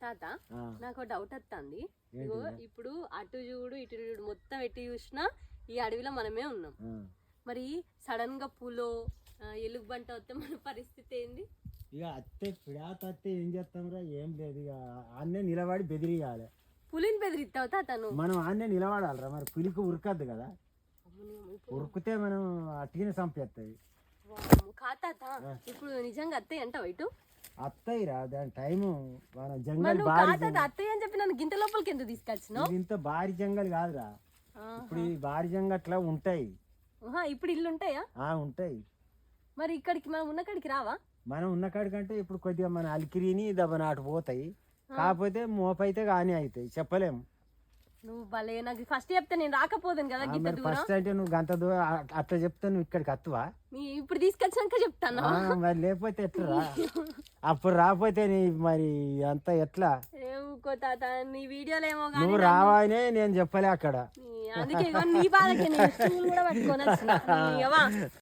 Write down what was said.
తాత నాకు డౌట్ వస్తుంది. ఇప్పుడు అటు చూడు ఇటు చూడు మొత్తం ఎటు చూసినా ఈ అడవిలో మనమే ఉన్నాం. మరి సడన్ గా పూలో ఎలుగుబంట వస్తే మన పరిస్థితి ఏంది? ఇక అత్తే పిడాత అత్తే ఏం చేస్తాంరా, ఏం లేదు. ఇక ఆన్నే నిలబడి బెదిరియాలి. పులిని బెదిరిస్తావు తాతను? మనం ఆన్నే నిలబడాలరా, మరి పులికి ఉరకద్దు కదా. ఉరికితే మనం అట్టినే చంపేస్తుంది. తాత ఇప్పుడు నిజంగా అత్తయ్య అంటావు ఇటు? అత్తయ్యరా, దాని టైము మన జంగల్ అత్తయ్య అని చెప్పి నన్ను గింత లోపలికి ఎందుకు తీసుకొచ్చినావు? ఇంత భారీ జంగల్ కాదురా, ఇప్పుడు ఈ భారీ జంగల్ అట్లా ఉంటాయి. ఇప్పుడు ఇల్లు ఉంటాయా? ఉంటాయి. మరి ఇక్కడికి మనం ఉన్న కాడికి రావా? మనం ఉన్న కాడికంటే ఇప్పుడు కొద్దిగా మన అలికిరిని దెబ్బనాటు పోతాయి. కాకపోతే మోపైతే కానీ అవుతాయి, చెప్పలేము. నువ్వు భలే, నాకు ఫస్ట్ చెప్తే నేను రాకపోదును కదా. ఫస్ట్ అంటే నువ్వు గంత దూరం అట్లా చెప్తే నువ్వు ఇక్కడికి అత్తువా? ఇప్పుడు తీసుకొచ్చాక చెప్తాను. మరి లేకపోతే ఎట్లా? అప్పుడు రాకపోతే మరి అంతా ఎట్లా? తాత నీ వీడియోలో ఏమో నువ్వు రావానే నేను చెప్పలే అక్కడ. అందుకే నీ బాధకి కూడా పట్టుకొని